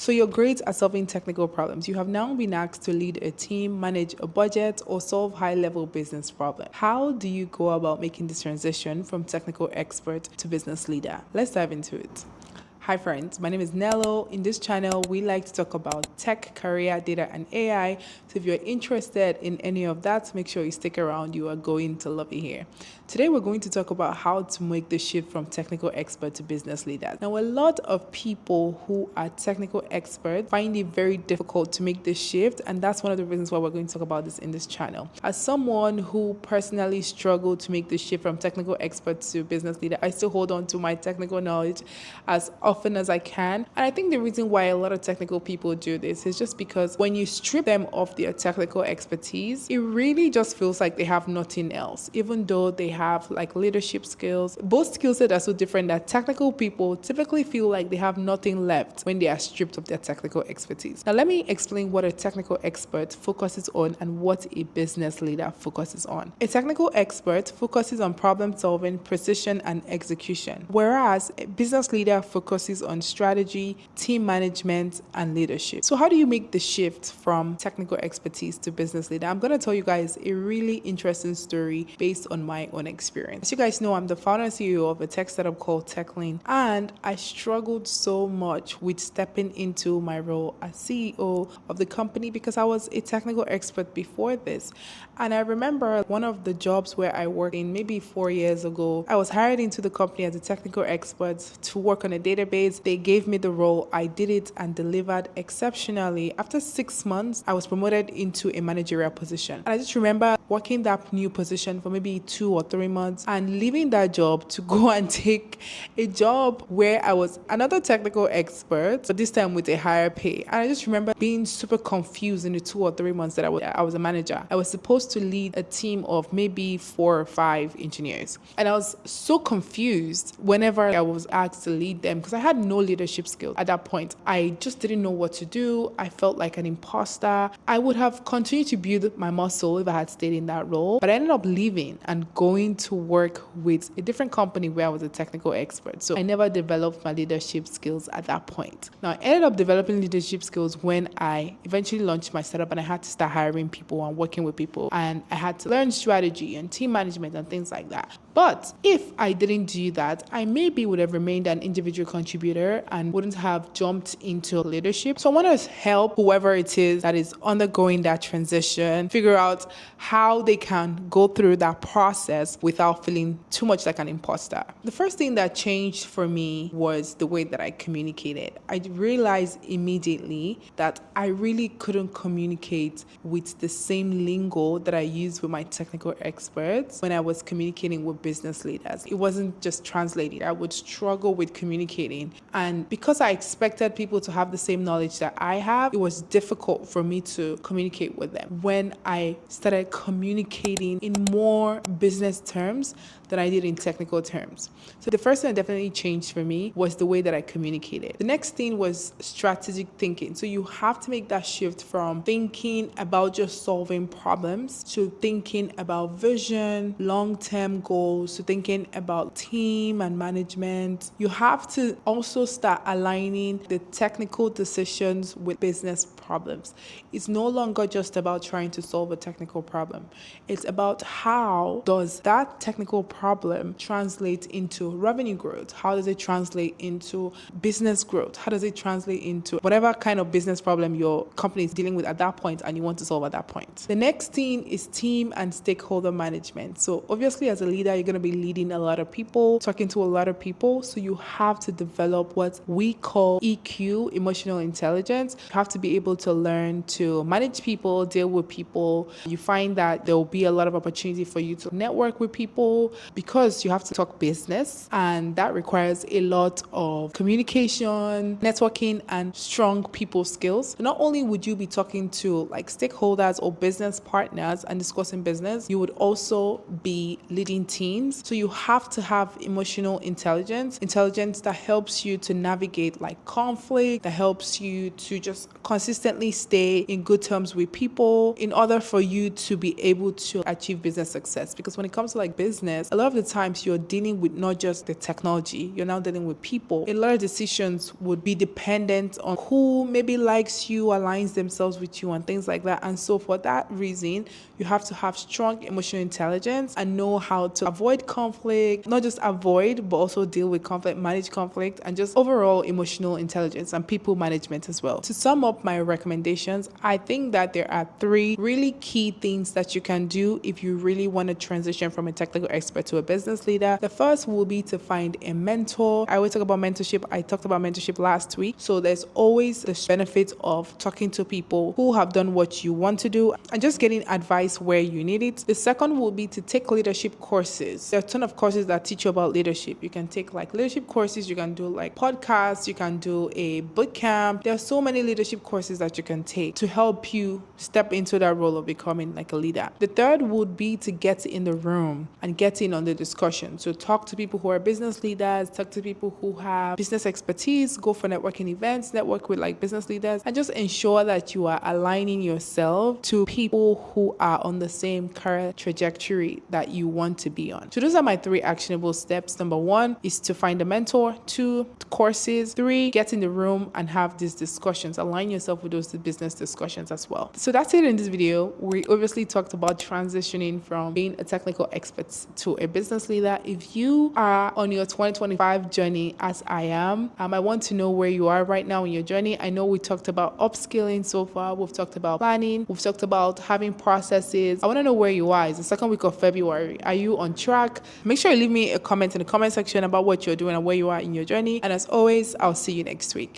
So you're great at solving technical problems. You have now been asked to lead a team, manage a budget, or solve high-level business problems. How do you go about making this transition from technical expert to business leader? Let's dive into it. Hi friends, my name is Nello. In this channel, we like to talk about tech, career, data, and AI. So if you're interested in any of that, make sure you stick around. You are going to love it here. Today, we're going to talk about how to make the shift from technical expert to business leader. Now, a lot of people who are technical experts find it very difficult to make the shift, and that's one of the reasons why we're going to talk about this in this channel. As someone who personally struggled to make the shift from technical expert to business leader, I still hold on to my technical knowledge as often as I can. And I think the reason why a lot of technical people do this is just because when you strip them of their technical expertise, it really just feels like they have nothing else, even though they have like leadership skills. Both skill sets are so different that technical people typically feel like they have nothing left when they are stripped of their technical expertise. Now, let me explain what a technical expert focuses on and what a business leader focuses on. A technical expert focuses on problem solving, precision, and execution, whereas a business leader focuses on strategy, team management, and leadership. So how do you make the shift from technical expertise to business leader? I'm going to tell you guys a really interesting story based on my own experience. As you guys know, I'm the founder and CEO of a tech startup called TechLean, and I struggled so much with stepping into my role as CEO of the company because I was a technical expert before this. And I remember one of the jobs where I worked in maybe 4 years ago, I was hired into the company as a technical expert to work on a database. They gave me the role. I did it and delivered exceptionally. After 6 months, I was promoted into a managerial position. And I just remember working that new position for maybe 2 or 3 months and leaving that job to go and take a job where I was another technical expert, but this time with a higher pay. And I just remember being super confused in the 2 or 3 months that I was a manager. I was supposed to lead a team of maybe 4 or 5 engineers. And I was so confused whenever I was asked to lead them because I had no leadership skills at that point. I just didn't know what to do. I felt like an imposter. I would have continued to build my muscle if I had stayed in that role, but I ended up leaving and going to work with a different company where I was a technical expert. So I never developed my leadership skills at that point. Now, I ended up developing leadership skills when I eventually launched my startup and I had to start hiring people and working with people, and I had to learn strategy and team management and things like that. But if I didn't do that, I maybe would have remained an individual contributor and wouldn't have jumped into leadership. So I want to help whoever it is that is undergoing that transition figure out how they can go through that process without feeling too much like an imposter. The first thing that changed for me was the way that I communicated. I realized immediately that I really couldn't communicate with the same lingo that I used with my technical experts when I was communicating with business leaders. It wasn't just translating. I would struggle with communicating. And because I expected people to have the same knowledge that I have, it was difficult for me to communicate with them. When I started communicating in more business terms than I did in technical terms. So the first thing that definitely changed for me was the way that I communicated. The next thing was strategic thinking. So you have to make that shift from thinking about just solving problems to thinking about vision, long-term goals, to thinking about team and management. You have to also start aligning the technical decisions with business problems. It's no longer just about trying to solve a technical problem. It's about how does that technical problem translate into revenue growth? How does it translate into business growth? How does it translate into whatever kind of business problem your company is dealing with at that point and you want to solve at that point? The next thing is team and stakeholder management. So obviously as a leader, you're going to be leading a lot of people, talking to a lot of people. So you have to develop what we call EQ, emotional intelligence. You have to be able to learn to manage people, deal with people. You find that there will be a lot of opportunity for you to network with people because you have to talk business, and that requires a lot of communication, networking, and strong people skills. Not only would you be talking to like stakeholders or business partners and discussing business, you would also be leading teams. So you have to have emotional intelligence that helps you to navigate like conflict, that helps you to just consistently stay in good terms with people in order for you to be able to achieve business success. Because when it comes to like business, a lot of the times you're dealing with not just the technology, you're now dealing with people. A lot of decisions would be dependent on who maybe likes you, aligns themselves with you, and things like that. And so for that reason, you have to have strong emotional intelligence and know how to avoid conflict, not just avoid, but also deal with conflict, manage conflict, and just overall emotional intelligence and people management as well. To sum up my recommendations, I think that there are three really key things that you can do if you really want to transition from a technical expert to a business leader. The first will be to find a mentor. I always talk about mentorship. I talked about mentorship last week. So there's always the benefit of talking to people who have done what you want to do and just getting advice where you need it. The second will be to take leadership courses. There are a ton of courses that teach you about leadership. You can take like leadership courses, you can do like podcasts, you can do a boot camp. There are so many leadership courses that you can take to help you step into that role of becoming like a leader. The third would be to get in the room and get in on the discussion. So talk to people who are business leaders, talk to people who have business expertise, go for networking events, network with like business leaders, and just ensure that you are aligning yourself to people who are on the same career trajectory that you want to be on. So those are my three actionable steps. Number one is to find a mentor. Two, courses. Three, get in the room and have these discussions. Align yourself with those business discussions as well. So that's it in this video. We obviously talked about transitioning from being a technical expert to a business leader. If you are on your 2025 journey as I am, I want to know where you are right now in your journey. I know we talked about upskilling so far. We've talked about planning. We've talked about having processes. I want to know where you are. It's the second week of February. Are you on track? Make sure you leave me a comment in the comment section about what you're doing and where you are in your journey. And as always, I'll see you next week.